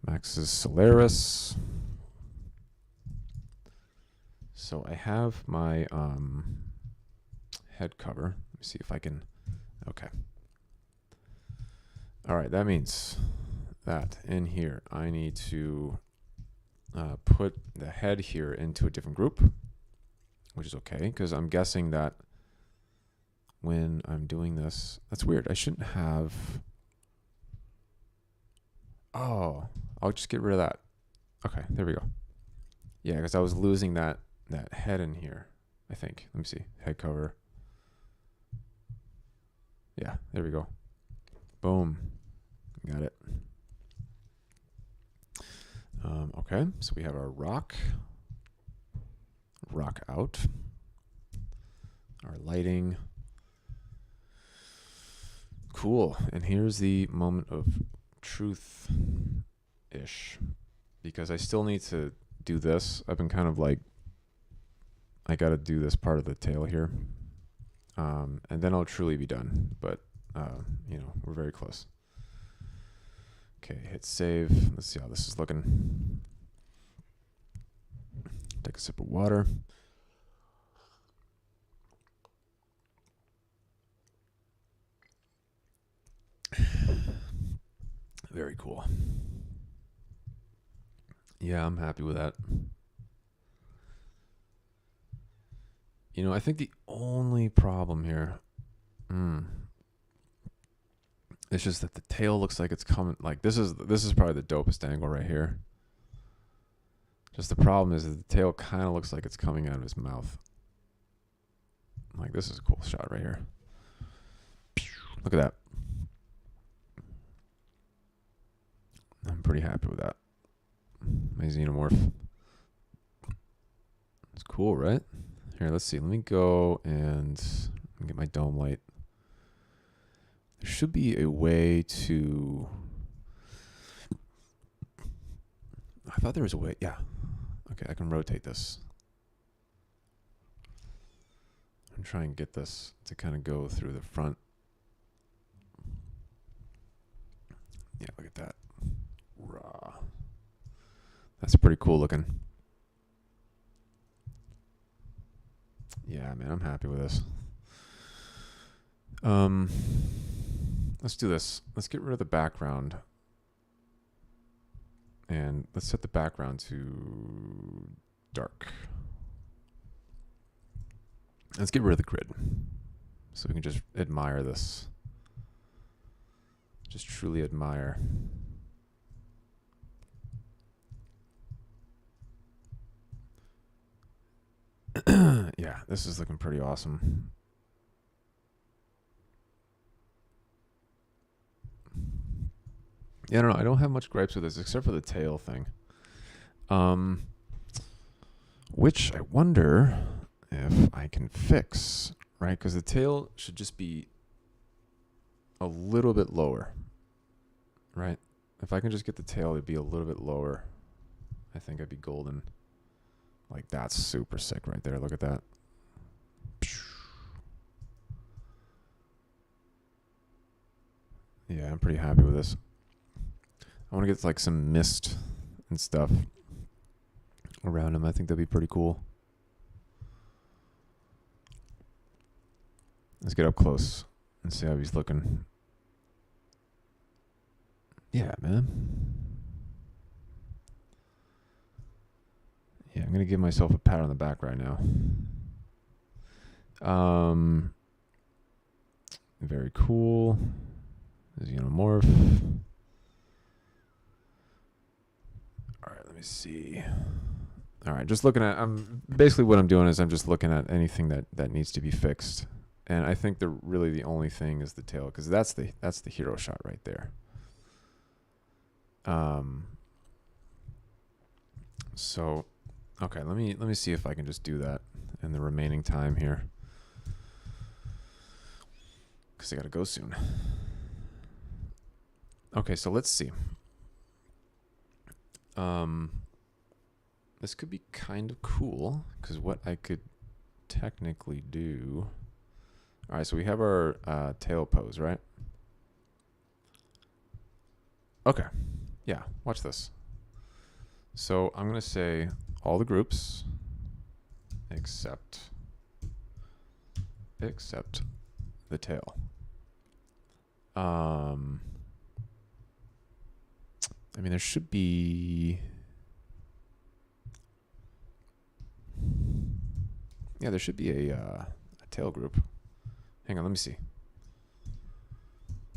Max's Solaris. So I have my head cover. Let me see if I can. Okay. All right, that means that in here I need to put the head here into a different group, which is okay because I'm guessing that when I'm doing this, that's weird. I shouldn't have. Oh, I'll just get rid of that. Okay, there we go. Yeah, because I was losing that head in here, I think. Let me see. Head cover. Yeah, there we go. Boom. Got it. Okay, so we have our rock out, our lighting. Cool. And here's the moment of truth-ish, because I still need to do this. I've been kind of like, I got to do this part of the tail here. And then I'll truly be done. But, you know, we're very close. Okay, hit save. Let's see how this is looking. Take a sip of water. Very cool. Yeah, I'm happy with that. You know, I think the only problem here, it's just that the tail looks like it's coming. Like this is probably the dopest angle right here. Just the problem is that the tail kind of looks like it's coming out of his mouth. Like this is a cool shot right here. Look at that. I'm pretty happy with that. My Xenomorph. It's cool, right? Here, let's see. Let me go and get my dome light. There should be a way to... I thought there was a way. Yeah. Okay, I can rotate this. I'm trying to get this to kind of go through the front. Yeah, look at that. Raw. That's pretty cool looking. Yeah, man, I'm happy with this. Let's do this. Let's get rid of the background. And let's set the background to dark. Let's get rid of the grid. So we can just admire this. Just truly admire. Yeah, this is looking pretty awesome. Yeah, I don't know. I don't have much gripes with this except for the tail thing. Which I wonder if I can fix, right? Because the tail should just be a little bit lower, right? If I can just get the tail to be a little bit lower, I think I'd be golden. Like, that's super sick right there. Look at that. Yeah, I'm pretty happy with this. I want to get like some mist and stuff around him. I think that'd be pretty cool. Let's get up close and see how he's looking. Yeah, man. Yeah, I'm gonna give myself a pat on the back right now. Very cool. Xenomorph. All right, let me see. All right, just looking at. Basically what I'm doing is I'm just looking at anything that needs to be fixed, and I think really the only thing is the tail, because that's the hero shot right there. So, okay, let me see if I can just do that in the remaining time here, because I gotta go soon. Okay, so let's see. This could be kind of cool, because what I could technically do. All right, so we have our tail pose, right? Okay, yeah, watch this. So I'm gonna say all the groups except the tail. I mean, there should be. Yeah, there should be a tail group. Hang on, let me see.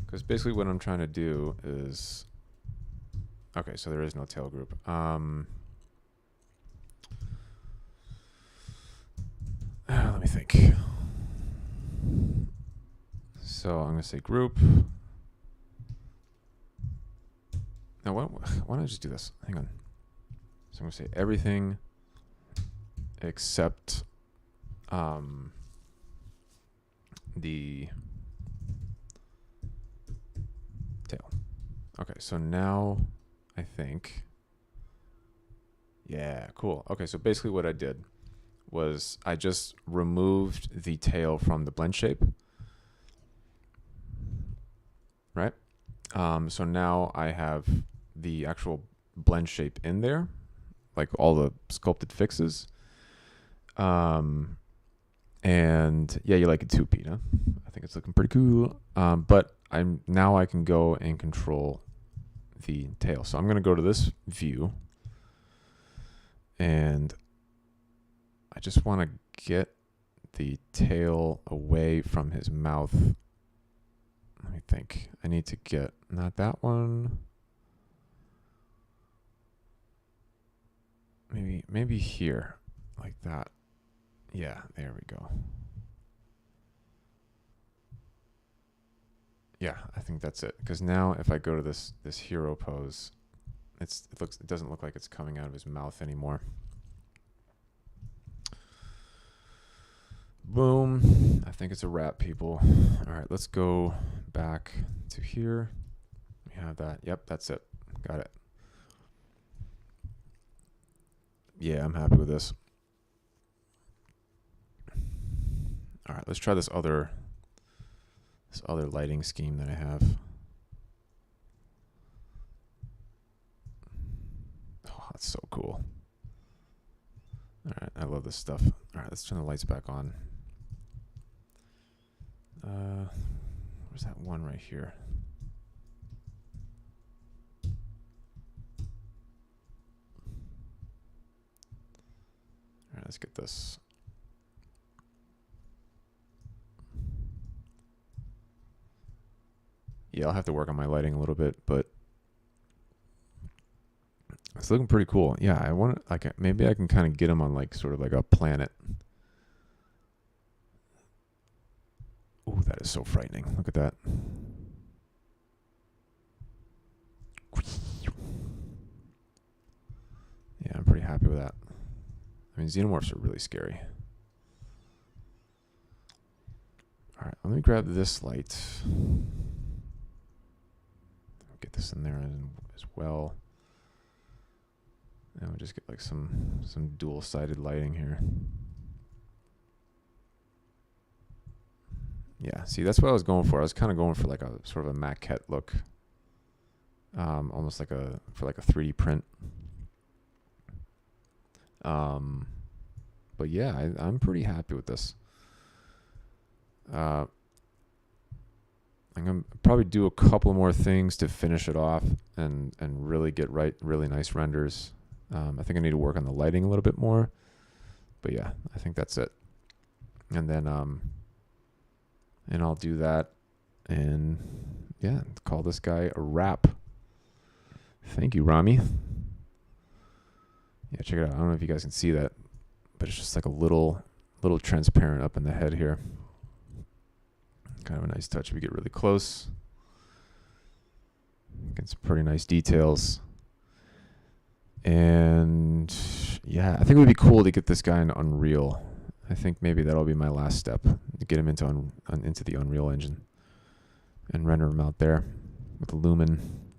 Because basically what I'm trying to do is. Okay, so there is no tail group. Let me think. So I'm going to say group. Now, why don't I just do this? Hang on. So I'm going to say everything except the tail. Okay, so now I think. Yeah, cool. Okay, so basically what I did was I just removed the tail from the blend shape. Right? So now I have the actual blend shape in there, like all the sculpted fixes. And yeah, you like it too, Pete, huh? I think it's looking pretty cool. But now I can go and control the tail. So I'm going to go to this view, and I just want to get the tail away from his mouth. Let me think. I need to get not that one. Maybe here, like that. Yeah, there we go. Yeah, I think that's it. Because now if I go to this hero pose, it doesn't look like it's coming out of his mouth anymore. Boom. I think it's a wrap, people. All right, let's go back to here. We have that. Yep, that's it. Got it. Yeah, I'm happy with this. All right, let's try this other lighting scheme that I have. Oh, that's so cool. All right, I love this stuff. All right, let's turn the lights back on. Where's that one right here? All right, let's get this. Yeah, I'll have to work on my lighting a little bit, but it's looking pretty cool. Yeah, I want to, like, maybe I can kind of get him on like sort of like a planet Ooh, that is so frightening. Look at that. Yeah, I'm pretty happy with that. I mean, Xenomorphs are really scary. All right, let me grab this light. Get this in there as well. And we'll just get like some dual-sided lighting here. Yeah, see, that's what I was going for. I was kind of going for like a sort of a maquette look, almost like a 3D print. But yeah, I'm pretty happy with this. I'm gonna probably do a couple more things to finish it off and really get really nice renders. I think I need to work on the lighting a little bit more, but yeah, I think that's it. And then and I'll do that, and yeah, call this guy a wrap. Thank you, Rami. Yeah, check it out. I don't know if you guys can see that, but it's just like a little transparent up in the head here. Kind of a nice touch if we get really close. Get some pretty nice details. And yeah, I think it would be cool to get this guy in Unreal. I think maybe that'll be my last step, to get him into the Unreal Engine and render him out there with Lumen.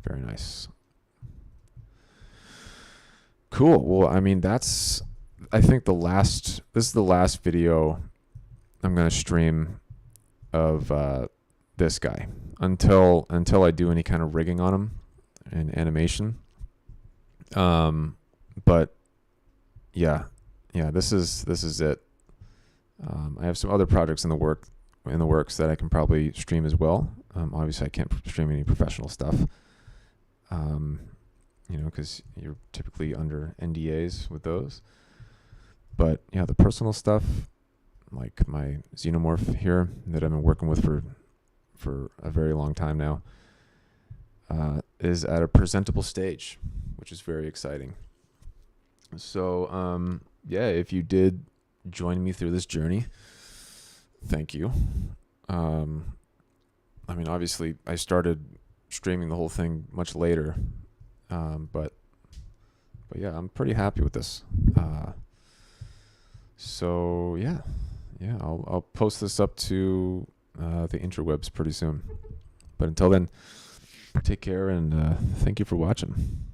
Very nice. Cool. Well, I mean, I think this is the last video I'm going to stream of this guy until I do any kind of rigging on him and animation. But yeah, this is it. I have some other projects in the works that I can probably stream as well. Obviously I can't stream any professional stuff. Because you're typically under NDAs with those. But yeah, the personal stuff, like my Xenomorph here that I've been working with for a very long time now, is at a presentable stage, which is very exciting. So yeah, if you did join me through this journey, thank you. I mean, obviously I started streaming the whole thing much later. But yeah, I'm pretty happy with this. So yeah, I'll post this up to the interwebs pretty soon. But until then, take care and thank you for watching.